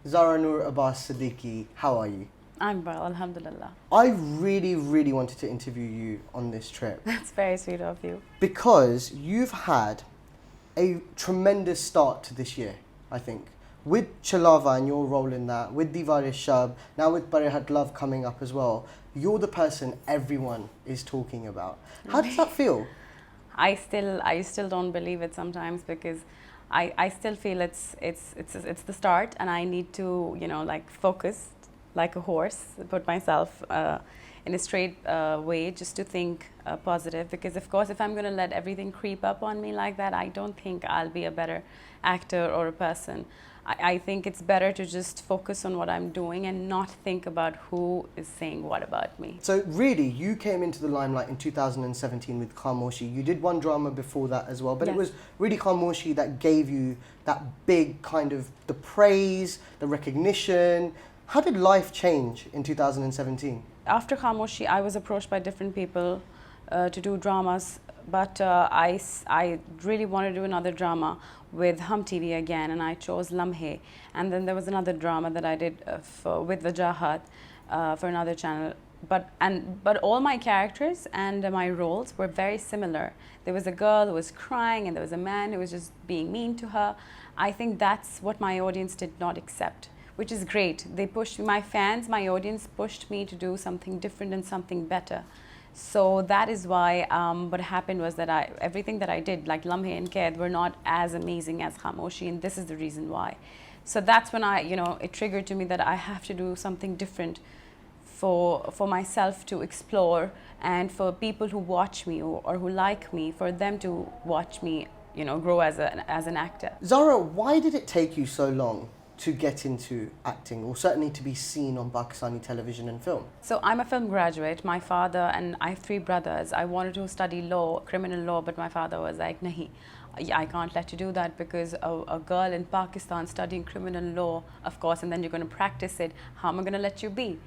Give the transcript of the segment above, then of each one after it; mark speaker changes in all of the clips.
Speaker 1: Zara Noor Abbas Siddiqui, how are you?
Speaker 2: I'm well, Alhamdulillah.
Speaker 1: I really wanted to interview you on this trip
Speaker 2: That's very sweet of you.
Speaker 1: because you've had a tremendous start to this year, I think. With Chalava and your role in that, with Deewar-e-shab, now with Barahat Love coming up as well, you're the person everyone is talking about. How does that feel?
Speaker 2: I still don't believe it sometimes because I still feel it's the start, and I need to like focus like a horse, put myself in a straight way just to think positive, because of course if I'm going to let everything creep up on me like that, I don't think I'll be a better actor or a person. I think it's better to just focus on what I'm doing and not think about who is saying what about me.
Speaker 1: So really, you came into the limelight in 2017 with Khamoshi. You did one drama before that as well, but
Speaker 2: Yes.
Speaker 1: It was really Khamoshi that gave you that big kind of the praise, the recognition. How did life change in 2017?
Speaker 2: After Khamoshi, I was approached by different people to do dramas, but I really wanted to do another drama with Hum TV again, and I chose Lamhe. And then there was another drama that I did with Vajahat for another channel. But all my characters and my roles were very similar. There was a girl who was crying, and there was a man who was just being mean to her. I think that's what my audience did not accept, which is great. They pushed my fans, my audience pushed me to do something different and something better. So that is why what happened was that everything that I did, like Lamhe and Kaid, were not as amazing as Khamoshi, and this is the reason why. So that's when it triggered to me that I have to do something different for myself to explore, and for people who watch me or who like me, for them to watch me, grow as an actor.
Speaker 1: Zara, why did it take you so long to get into acting, or certainly to be seen on Pakistani television and film?
Speaker 2: So I'm a film graduate. My father, and I have 3 brothers. I wanted to study law, criminal law, but my father was like, nahi, I can't let you do that, because a girl in Pakistan studying criminal law, of course, and then you're going to practice it, how am I going to let you be?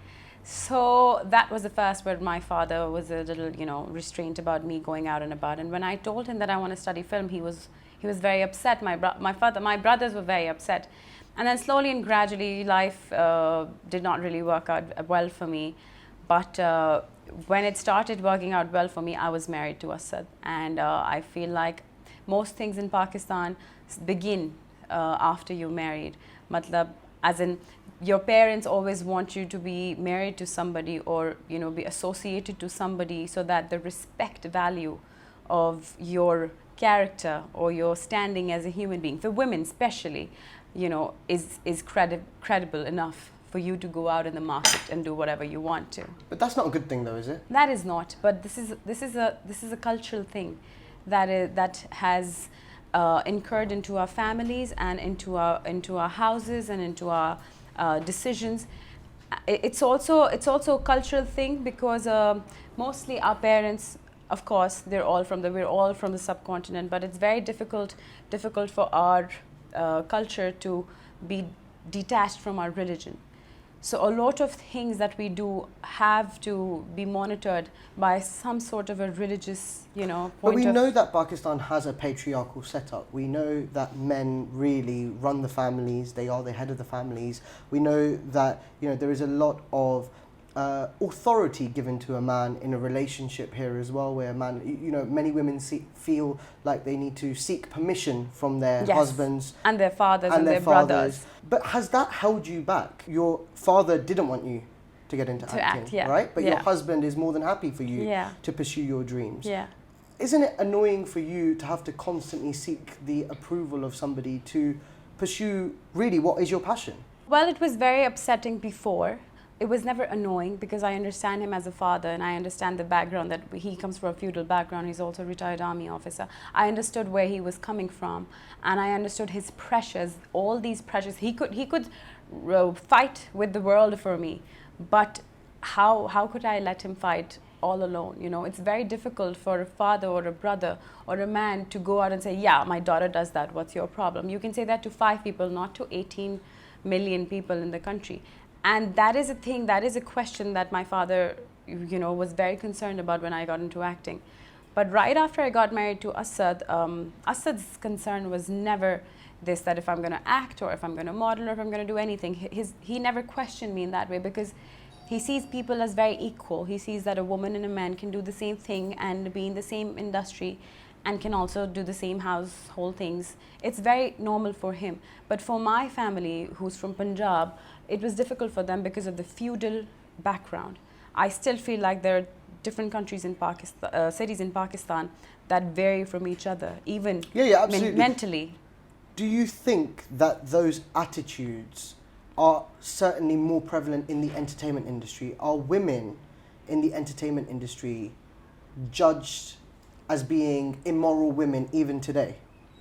Speaker 2: So that was the first where my father was a little, restrained about me going out and about. And when I told him that I want to study film, he was very upset. My brothers were very upset. And then slowly and gradually, life did not really work out well for me. But when it started working out well for me, I was married to Asad. And I feel like most things in Pakistan begin after you're married. Matlab, as in, your parents always want you to be married to somebody, or be associated to somebody, so that the respect value of your character or your standing as a human being, for women especially, is credible enough for you to go out in the market and do whatever you want to.
Speaker 1: But that's not a good thing, though, is it?
Speaker 2: That is not. But this is a cultural thing that has incurred into our families and into our houses and into our decisions. It's also a cultural thing, because mostly our parents, of course, we're all from the subcontinent, but it's very difficult for our culture to be detached from our religion. So a lot of things that we do have to be monitored by some sort of a religious, point.
Speaker 1: But we know that Pakistan has a patriarchal setup. We know that men really run the families. They are the head of the families. We know that there is a lot of authority given to a man in a relationship here as well, where a man, many women feel like they need to seek permission from their husbands
Speaker 2: and their fathers and their brothers.
Speaker 1: But has that held you back? Your father didn't want you to get into acting, right? But your husband is more than happy for you to pursue your dreams.
Speaker 2: Yeah.
Speaker 1: Isn't it annoying for you to have to constantly seek the approval of somebody to pursue really what is your passion?
Speaker 2: Well, it was very upsetting before. It was never annoying, because I understand him as a father, and I understand the background, that he comes from a feudal background. He's also a retired army officer. I understood where he was coming from, and I understood his pressures, all these pressures. He could fight with the world for me, but how could I let him fight all alone? It's very difficult for a father or a brother or a man to go out and say, yeah, my daughter does that, what's your problem? You can say that to 5 people, not to 18 million people in the country. And that is a thing, that is a question that my father, was very concerned about when I got into acting. But right after I got married to Asad, Asad's concern was never this, that if I'm going to act or if I'm going to model or if I'm going to do anything, he never questioned me in that way, because he sees people as very equal. He sees that a woman and a man can do the same thing and be in the same industry and can also do the same household things. It's very normal for him. But for my family, who's from Punjab, it was difficult for them because of the feudal background. I still feel like there are different countries in Pakistan, cities in Pakistan, that vary from each other, even
Speaker 1: absolutely.
Speaker 2: Mentally.
Speaker 1: Do you think that those attitudes are certainly more prevalent in the entertainment industry? Are women in the entertainment industry judged as being immoral women even today?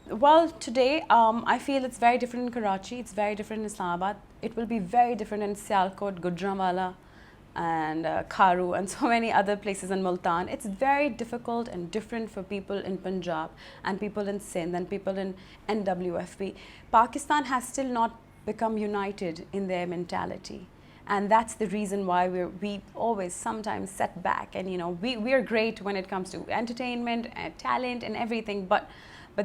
Speaker 2: Well, today, I feel it's very different in Karachi, it's very different in Islamabad. It will be very different in Sialkot, Gujranwala, and Kharu, and so many other places in Multan. It's very difficult and different for people in Punjab and people in Sindh and people in NWFB. Pakistan has still not become united in their mentality. And that's the reason why we always sometimes set back. And we are great when it comes to entertainment and talent and everything, but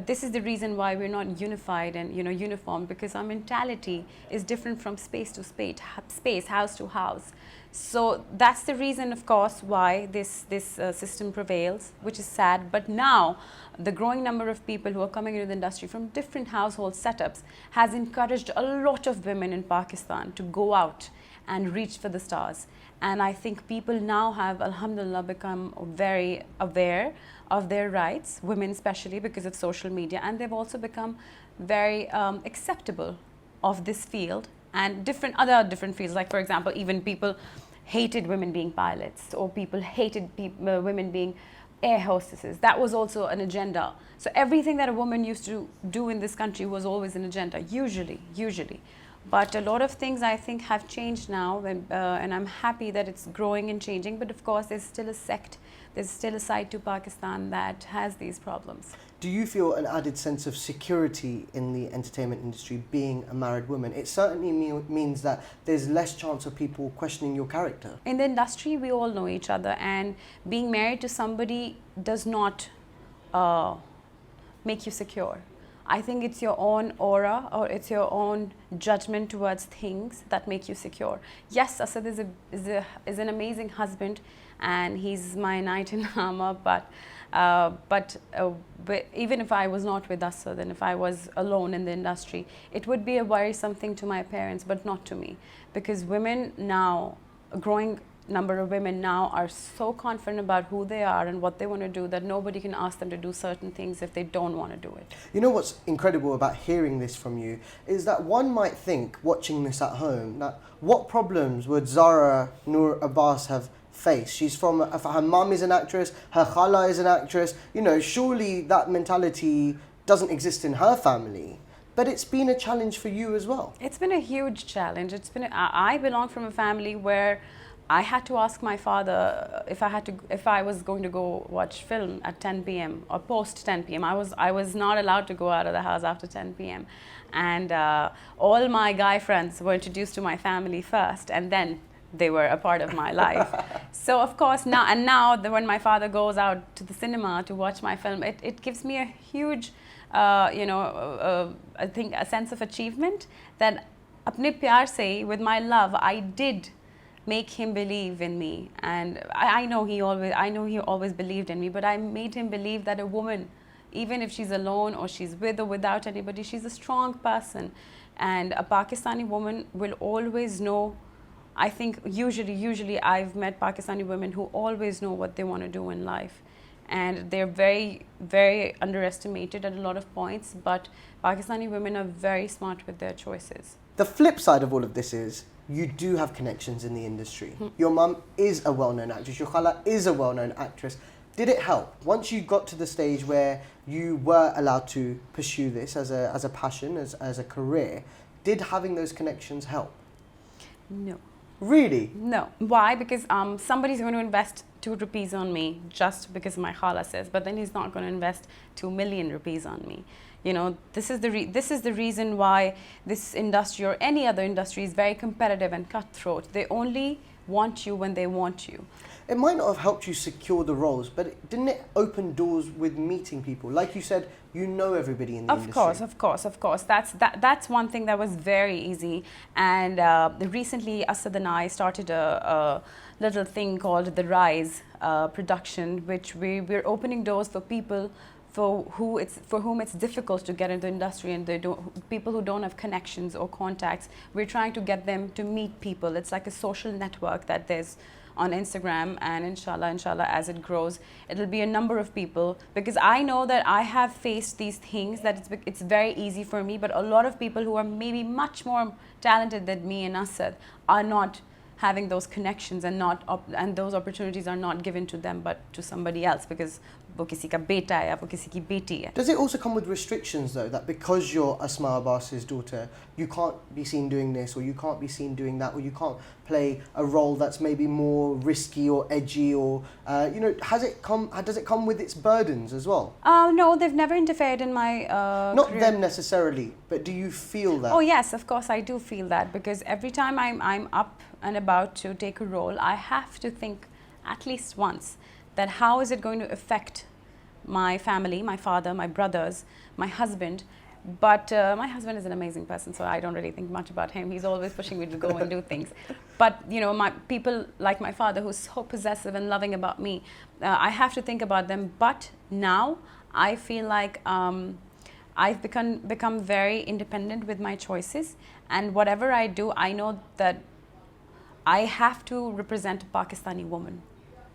Speaker 2: this is the reason why we're not unified and uniform, because our mentality is different from space to space, house to house. So that's the reason, of course, why this system prevails, which is sad. But now the growing number of people who are coming into the industry from different household setups has encouraged a lot of women in Pakistan to go out and reach for the stars. And I think people now have, alhamdulillah, become very aware of their rights, women especially because of social media, and they've also become very acceptable of this field and other different fields. Like, for example, even people hated women being pilots, or people hated women being air hostesses. That was also an agenda. So everything that a woman used to do in this country was always an agenda, usually. But a lot of things, I think, have changed now, and I'm happy that it's growing and changing. But of course, there's still a side to Pakistan that has these problems.
Speaker 1: Do you feel an added sense of security in the entertainment industry being a married woman? It certainly means that there's less chance of people questioning your character.
Speaker 2: In the industry, we all know each other, and being married to somebody does not make you secure. I think it's your own aura, or it's your own judgment towards things that make you secure. Yes, Asad is an amazing husband, and he's my knight in armor, but even if I was not with Asad, and if I was alone in the industry, it would be a worrisome thing to my parents, but not to me. Because women now, a growing number of women now, are so confident about who they are and what they want to do that nobody can ask them to do certain things if they don't want to do it.
Speaker 1: You know what's incredible about hearing this from you is that one might think, watching this at home, that what problems would Zara Noor Abbas have faced? She's from, her mum is an actress, her khala is an actress. Surely that mentality doesn't exist in her family. But it's been a challenge for you as well.
Speaker 2: It's been a huge challenge. I belong from a family where I had to ask my father if I was going to go watch film at 10 p.m. or post 10 p.m. I was not allowed to go out of the house after 10 p.m. And all my guy friends were introduced to my family first, and then they were a part of my life. So of course now when my father goes out to the cinema to watch my film, it gives me a huge I think a sense of achievement that apne pyar se, with my love, I did make him believe in me. And I know he always believed in me, but I made him believe that a woman, even if she's alone or she's with or without anybody, she's a strong person. And a Pakistani woman will always know. I think usually I've met Pakistani women who always know what they want to do in life. And they're very, very underestimated at a lot of points, but Pakistani women are very smart with their choices.
Speaker 1: The flip side of all of this is, you do have connections in the industry. Your mum is a well-known actress, your khala is a well-known actress. Did it help? Once you got to the stage where you were allowed to pursue this as a passion, as a career, did having those connections help?
Speaker 2: No.
Speaker 1: Really?
Speaker 2: No. Why? Because somebody's going to invest 2 rupees on me just because my khala says, but then he's not going to invest 2 million rupees on me. This is the reason why this industry or any other industry is very competitive and cutthroat. They only want you when they want you.
Speaker 1: It might not have helped you secure the roles, but didn't it open doors with meeting people? Like you said, you know everybody in the industry.
Speaker 2: Of course. That's one thing that was very easy. And recently, Asad and I started a little thing called The Rise production, which we're opening doors for people for whom it's difficult to get into the industry, and people who don't have connections or contacts. We're trying to get them to meet people. It's like a social network that there's on Instagram, and inshallah, as it grows, it'll be a number of people, because I know that I have faced these things, that it's very easy for me, but a lot of people who are maybe much more talented than me and Asad are not having those connections, and those opportunities are not given to them but to somebody else, because वो किसी का बेटा है या वो किसी की बेटी है.
Speaker 1: Does it also come with restrictions though, that because you're Asma Abbas's daughter, you can't be seen doing this, or you can't be seen doing that, or you can't play a role that's maybe more risky or edgy, or does it come with its burdens as well?
Speaker 2: No, they've never interfered in my
Speaker 1: not
Speaker 2: career.
Speaker 1: them necessarily, but do you feel that?
Speaker 2: Oh yes, of course I do feel that, because every time I'm up and about to take a role, I have to think at least once that how is it going to affect my family, my father, my brothers, my husband. But my husband is an amazing person, so I don't really think much about him. He's always pushing me to go and do things. But my people like my father, who's so possessive and loving about me, I have to think about them. But now I feel like I've become very independent with my choices, and whatever I do, I know that I have to represent a Pakistani woman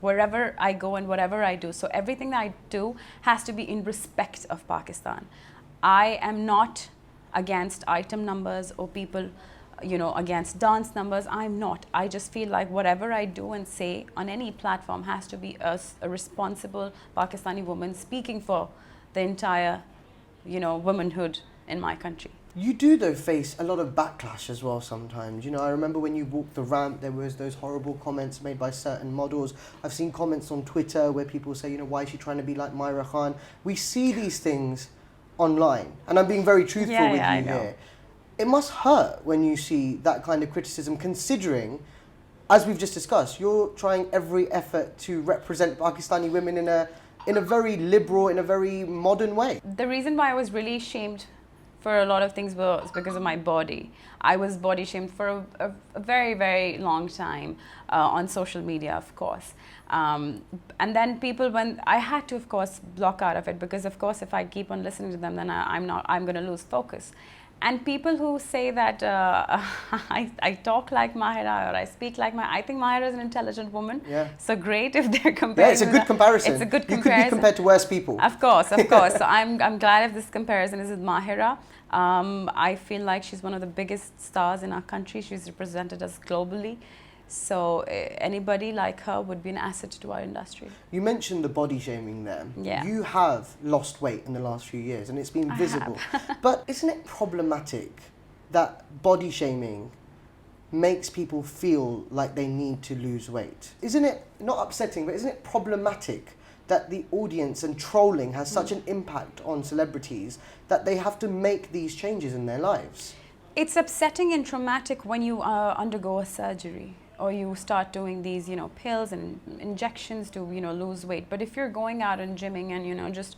Speaker 2: wherever I go and whatever I do. So everything that I do has to be in respect of Pakistan. I am not against item numbers or people, against dance numbers. I'm not. I just feel like whatever I do and say on any platform has to be a responsible Pakistani woman speaking for the entire, womanhood in my country.
Speaker 1: You do, though, face a lot of backlash as well sometimes. I remember when you walked the ramp, there was those horrible comments made by certain models. I've seen comments on Twitter where people say, why is she trying to be like Myra Khan? We see these things online, and I'm being very truthful with you here. It must hurt when you see that kind of criticism, considering, as we've just discussed, you're trying every effort to represent Pakistani women in a very liberal, in a very modern way.
Speaker 2: The reason why I was really shamed for a lot of things was because of my body. I was body shamed for a very, very long time on social media, of course. And then when I had to, of course, block out of it, because, of course, if I keep on listening to them, then I'm going to lose focus. And people who say that I talk like Mahira or I speak like Mahira, I think Mahira is an intelligent woman.
Speaker 1: Yeah.
Speaker 2: So great if they're comparing.
Speaker 1: Yeah, it's a good comparison.
Speaker 2: It's a good comparison.
Speaker 1: You could be compared to worse people.
Speaker 2: Of course. So I'm glad if this comparison is with Mahira. I feel like she's one of the biggest stars in our country. She's represented us globally. So anybody like her would be an asset to our industry.
Speaker 1: You mentioned the body shaming there.
Speaker 2: Yeah.
Speaker 1: You have lost weight in the last few years, and it's been visible. But isn't it problematic that body shaming makes people feel like they need to lose weight? Isn't it not upsetting, but isn't it problematic that the audience and trolling has such an impact on celebrities that they have to make these changes in their lives?
Speaker 2: It's upsetting and traumatic when you undergo a surgery, or you start doing these, pills and injections to, lose weight. But if you're going out and gymming and, just,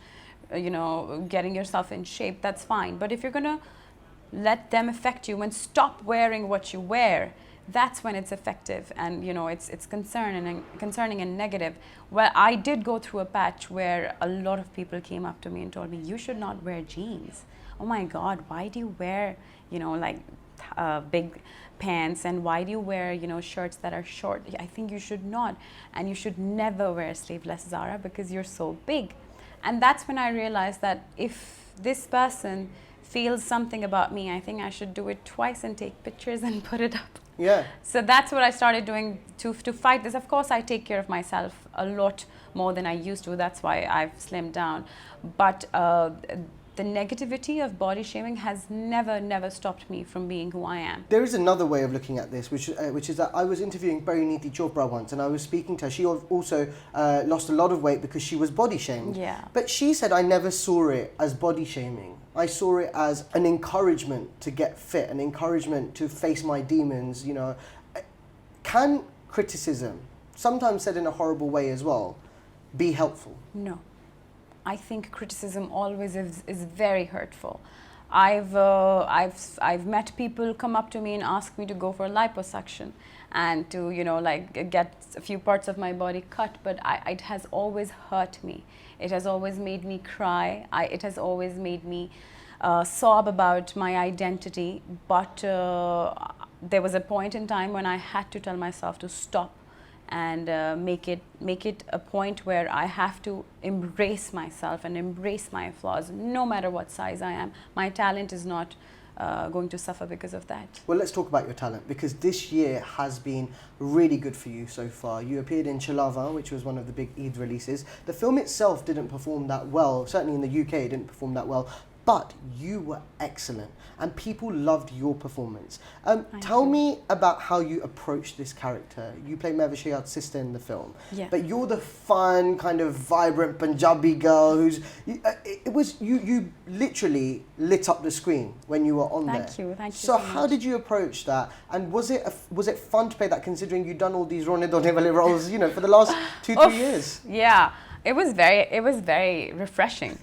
Speaker 2: getting yourself in shape, that's fine. But if you're going to let them affect you and stop wearing what you wear, that's when it's effective, and, it's concerning and negative. Well, I did go through a patch where a lot of people came up to me and told me, you should not wear jeans. Oh my God, why do you wear, big pants, and why do you wear, shirts that are short? I think you should not, and you should never wear sleeveless, Zara, because you're so big. And that's when I realized that if this person feels something about me, I think I should do it twice and take pictures and put it up.
Speaker 1: Yeah.
Speaker 2: So that's what I started doing to fight this. Of course, I take care of myself a lot more than I used to. That's why I've slimmed down. But the negativity of body shaming has never stopped me from being who I am.
Speaker 1: There is another way of looking at this, which is that I was interviewing Priyanka Chopra once, and I was speaking to her. She also lost a lot of weight because she was body shamed.
Speaker 2: Yeah.
Speaker 1: But she said, I never saw it as body shaming. I saw it as an encouragement to get fit, an encouragement to face my demons. Can criticism, sometimes said in a horrible way as well, be helpful?
Speaker 2: No. I think criticism always is very hurtful. I've met people come up to me and ask me to go for liposuction and to, you know, like get a few parts of my body cut, but it has always hurt me. It has always made me cry. It has always made me sob about my identity. But there was a point in time when I had to tell myself to stop and make it a point where I have to embrace myself and embrace my flaws, no matter what size I am. My talent is not going to suffer because of that.
Speaker 1: Well, let's talk about your talent, because this year has been really good for you so far. You appeared in Chalava, which was one of the big Eid releases. The film itself didn't perform that well, certainly in the UK it didn't perform that well, but you were excellent and people loved your performance. Tell me about how you approached this character. You play Mehwish Hayat's sister in the film,
Speaker 2: Yeah.
Speaker 1: but you're the fun, kind of vibrant Punjabi girl who's, you literally lit up the screen when you were on there.
Speaker 2: Thank you
Speaker 1: So
Speaker 2: so
Speaker 1: how
Speaker 2: much.
Speaker 1: did you approach that? And was it fun to play that, considering you've done all these Rone Done Wale roles, you know, for the last 2-3 years?
Speaker 2: Yeah, it was very refreshing.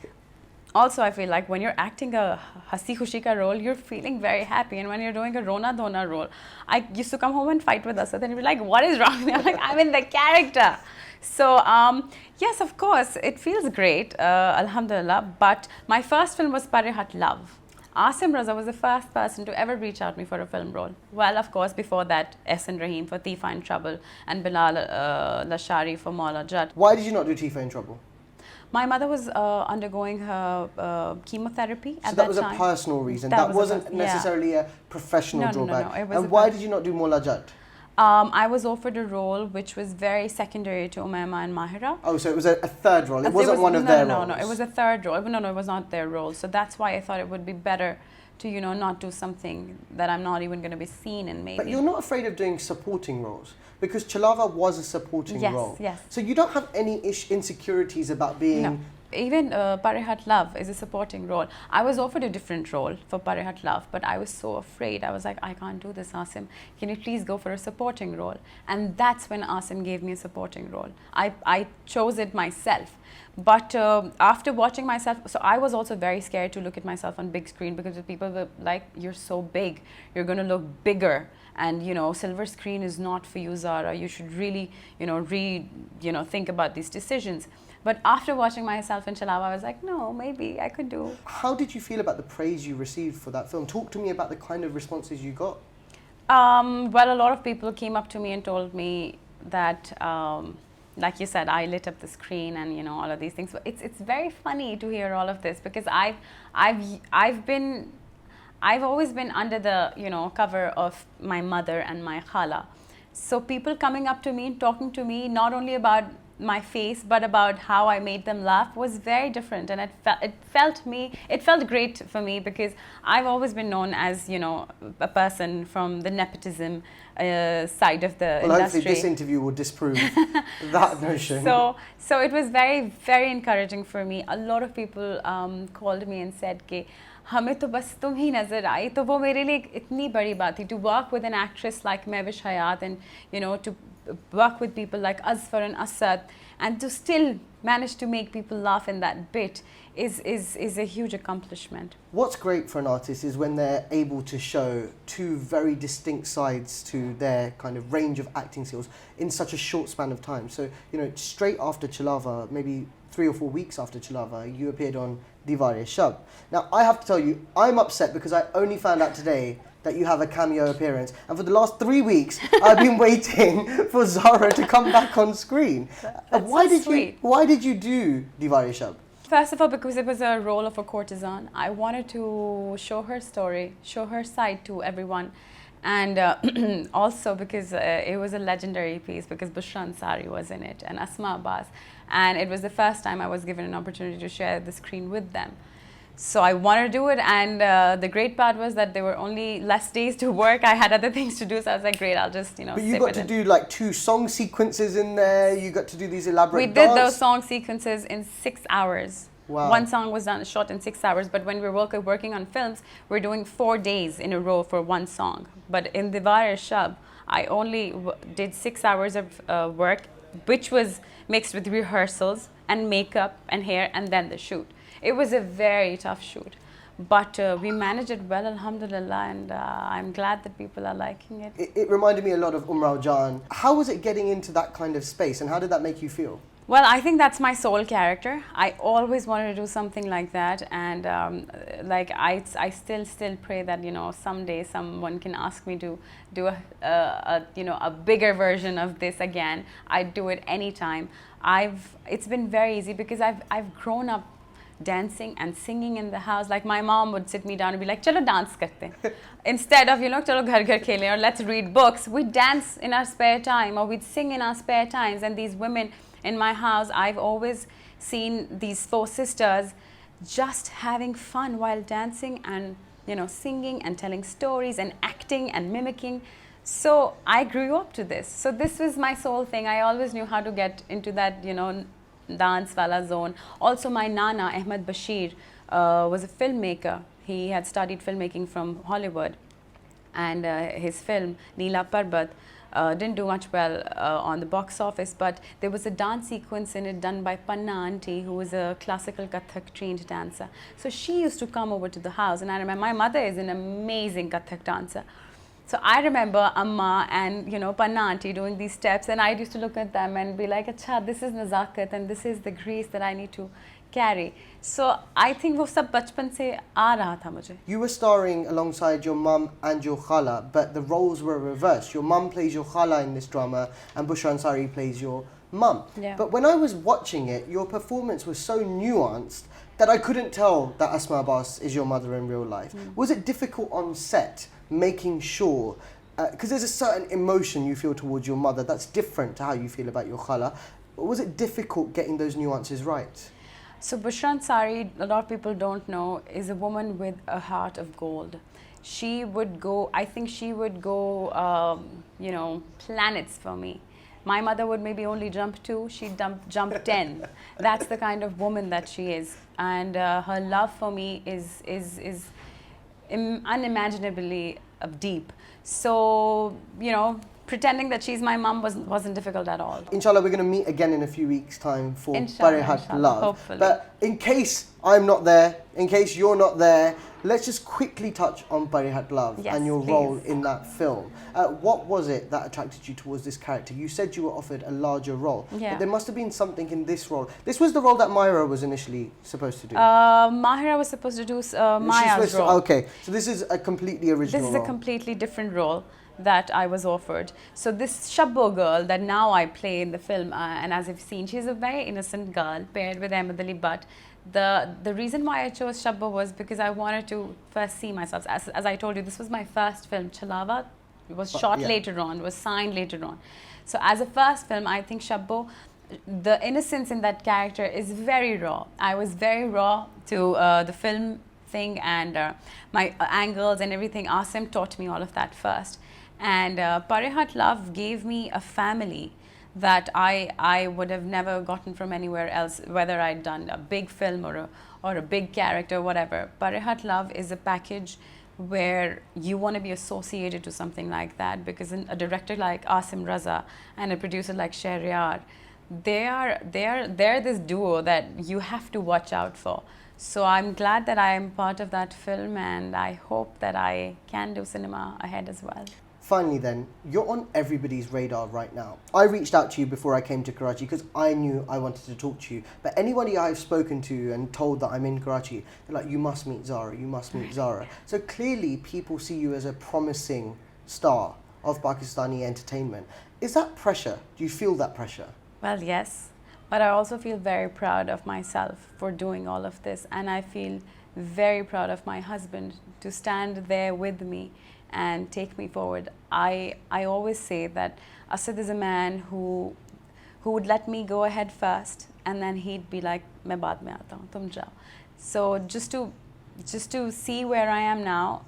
Speaker 2: Also, I feel like when you're acting a Hasi Khushi ka role, you're feeling very happy. And when you're doing a Rona Dona role, I used to come home and fight with us. And then you'd be like, what is wrong? I'm like, I'm in the character. So, yes, of course, it feels great, Alhamdulillah. But my first film was Parihat Love. Asim Raza was the first person to ever reach out to me for a film role. Well, of course, before that, S.N. Rahim for Tifa in Trouble and Bilal Lashari for Maula Jat.
Speaker 1: Why did you not do Tifa in Trouble?
Speaker 2: My mother was undergoing her chemotherapy at that time.
Speaker 1: So that was a personal reason. That wasn't necessarily a professional drawback.
Speaker 2: No, it was
Speaker 1: and why did you not do Maula Jat?
Speaker 2: I was offered a role which was very secondary to Umayma and Mahira.
Speaker 1: Oh, so it was a third role. It wasn't one of their roles.
Speaker 2: No, it was a third role. No, it was not their role. So that's why I thought it would be better to, you know, not do something that I'm not even going to be seen in, maybe.
Speaker 1: But you're not afraid of doing supporting roles? Because Chalava was a supporting role.
Speaker 2: Yes.
Speaker 1: So you don't have any insecurities about being...
Speaker 2: No. Even Parihat Love is a supporting role. I was offered a different role for Parihat Love, but I was so afraid. I was like, I can't do this, Asim. Can you please go for a supporting role? And that's when Asim gave me a supporting role. I chose it myself. But after watching myself, so I was also very scared to look at myself on big screen, because the people were like, you're so big, you're going to look bigger. And, you know, silver screen is not for you, Zara. You should really, you know, think about these decisions. But after watching myself in Chalava, I was like, no, maybe I could do.
Speaker 1: How did you feel about the praise you received for that film? Talk to me about the kind of responses you got.
Speaker 2: Well, a lot of people came up to me and told me that, like you said, I lit up the screen and, you know, all of these things. But it's very funny to hear all of this, because I've always been under the, you know, cover of my mother and my khala. So people coming up to me and talking to me not only about my face but about how I made them laugh was very different, and it felt great for me, because I've always been known as, you know, a person from the nepotism side of the industry.
Speaker 1: Hopefully this interview will disprove that notion.
Speaker 2: So it was very, very encouraging for me. A lot of people called me and said कि हमें तो बस तुम ही नजर आई, तो वो मेरे लिए इतनी बड़ी बात थी, to work with an actress like Mehwish Hayat, and, you know, to work with people like Azfar and Asad, and to still manage to make people laugh in that bit is a huge accomplishment.
Speaker 1: What's great for an artist is when they're able to show two very distinct sides to their kind of range of acting skills in such a short span of time. So, you know, straight after Chalava, maybe 3 or 4 weeks after Chalava, you appeared on Deewar-e-shab. Now, I have to tell you, I'm upset because I only found out today that you have a cameo appearance, and for the last 3 weeks I've been waiting for Zara to come back on screen. Why did you do Deewar-e-shab?
Speaker 2: First of all, because it was a role of a courtesan. I wanted to show her story, show her side to everyone, and also because it was a legendary piece, because Bushra Ansari was in it and Asma Abbas, and it was the first time I was given an opportunity to share the screen with them. So I wanted to do it, and the great part was that there were only less days to work. I had other things to do, so I was like, great, I'll just, you know,
Speaker 1: But you got to do like 2 song sequences in there, you got to do these elaborate
Speaker 2: We did those song sequences in 6 hours.
Speaker 1: Wow.
Speaker 2: One song was shot in 6 hours, but when we're working on films, we're doing 4 days in a row for one song. But in Deewar-e-shab, I only did 6 hours of work, which was mixed with rehearsals and makeup and hair and then the shoot. It was a very tough shoot. But we managed it well, alhamdulillah, and I'm glad that people are liking it.
Speaker 1: It reminded me a lot of Jan. How was it getting into that kind of space, and how did that make you feel?
Speaker 2: Well, I think that's my sole character. I always wanted to do something like that, and like I still pray that, you know, someday someone can ask me to do a bigger version of this again. I'd do it anytime. It's been very easy because I've grown up dancing and singing in the house. Like my mom would sit me down and be like, "Chalo dance karte." Instead of, you know, "Chalo ghar ghar khele," or "Let's read books," we'd dance in our spare time, or we'd sing in our spare times. And these women in my house, I've always seen these 4 sisters just having fun while dancing and, you know, singing and telling stories and acting and mimicking. So I grew up to this. So this was my sole thing. I always knew how to get into that, you know, dance wala zone. Also, my Nana, Ahmed Bashir, was a filmmaker. He had studied filmmaking from Hollywood, and his film, Neela Parbat, didn't do much well on the box office, but there was a dance sequence in it done by Panna Auntie, who was a classical Kathak trained dancer. So she used to come over to the house, and I remember my mother is an amazing Kathak dancer. So I remember Amma and, you know, Panna Auntie doing these steps, and I used to look at them and be like, "Acha, this is nazakat and this is the grace that I need to carry." So I think wo sab bachpan se aa raha tha mujhe.
Speaker 1: You were starring alongside your mum and your khala, but the roles were reversed. Your mum plays your khala in this drama, and Bushra Ansari plays your mum.
Speaker 2: Yeah.
Speaker 1: But when I was watching it, your performance was so nuanced that I couldn't tell that Asma Abbas is your mother in real life. Was it difficult on set, making sure, because there's a certain emotion you feel towards your mother that's different to how you feel about your khala, was it difficult getting those nuances right?
Speaker 2: So Bushra Ansari, a lot of people don't know, is a woman with a heart of gold. She would go, I think she would go, you know, planets for me. My mother would maybe only jump 2, she'd jump 10. That's the kind of woman that she is. And her love for me is unimaginably deep. So, you know, pretending that she's my mum wasn't difficult at all.
Speaker 1: Inshallah, we're going to meet again in a few weeks' time for
Speaker 2: Inshallah,
Speaker 1: Barihat Love.
Speaker 2: hopefully.
Speaker 1: But in case I'm not there, in case you're not there, let's just quickly touch on Barihat Love
Speaker 2: Yes,
Speaker 1: and your
Speaker 2: please.
Speaker 1: role in that film. What was it that attracted you towards this character? You said you were offered a larger role,
Speaker 2: Yeah.
Speaker 1: but there must have been something in this role. This was the role that Myra was initially supposed to do.
Speaker 2: Mahira was supposed to do Maya's role.
Speaker 1: Okay, so this is a completely original
Speaker 2: This is
Speaker 1: role.
Speaker 2: a completely different role that I was offered. So this Shabbo girl that now I play in the film, and as you've seen, she's a very innocent girl paired with Ahmed Ali Butt. The reason why I chose Shabbo was because I wanted to first see myself. As I told you, this was my first film. Chalawa was shot later on, was signed later on. So as a first film, I think Shabbo, the innocence in that character is very raw. I was very raw to the film thing, and my angles and everything. Asim taught me all of that first. And Barihat Love gave me a family that I would have never gotten from anywhere else, whether I'd done a big film or a big character, whatever. Barihat Love is a package where you want to be associated to something like that, because a director like Asim Raza and a producer like Shahryar, they're this duo that you have to watch out for. So I'm glad that I am part of that film, and I hope that I can do cinema ahead as well.
Speaker 1: Finally then, you're on everybody's radar right now. I reached out to you before I came to Karachi because I knew I wanted to talk to you. But anybody I've spoken to and told that I'm in Karachi, they're like, "You must meet Zara, you must meet Zara." So clearly people see you as a promising star of Pakistani entertainment. Is that pressure? Do you feel that pressure?
Speaker 2: Well, yes. But I also feel very proud of myself for doing all of this. And I feel very proud of my husband to stand there with me and take me forward. I always say that Asad is a man who would let me go ahead first, and then he'd be like, "Main baad mein aata hu, tum jao." So just to see where I am now,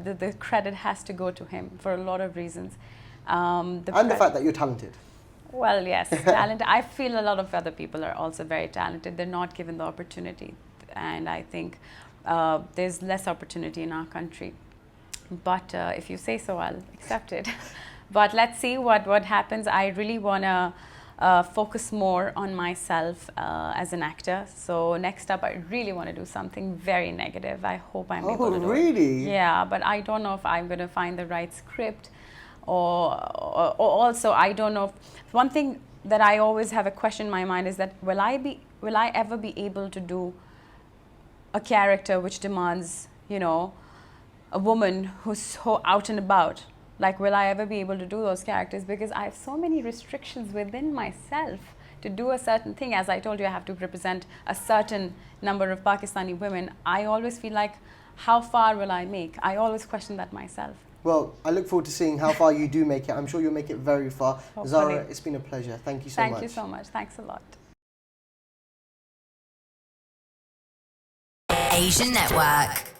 Speaker 2: the credit has to go to him for a lot of reasons.
Speaker 1: And the fact that you're talented.
Speaker 2: Well, yes, talent. I feel a lot of other people are also very talented. They're not given the opportunity, and I think there's less opportunity in our country. but if you say so, I'll accept it. But let's see what happens. I really want to focus more on myself as an actor. So next up, I really want to do something very negative. I hope I'm able to do it.
Speaker 1: Oh, really?
Speaker 2: Yeah, but I don't know if I'm going to find the right script, or also I don't know. One thing that I always have a question in my mind is that will I ever be able to do a character which demands, you know, a woman who's so out and about? Like, will I ever be able to do those characters? Because I have so many restrictions within myself to do a certain thing. As I told you, I have to represent a certain number of Pakistani women. I always feel like, how far will I make? I always question that myself.
Speaker 1: Well, I look forward to seeing how far you do make it. I'm sure you'll make it very far.
Speaker 2: Hopefully.
Speaker 1: Zara, it's been a pleasure. Thank you so much.
Speaker 2: Thank you so much. Thanks a lot.
Speaker 3: Asian Network.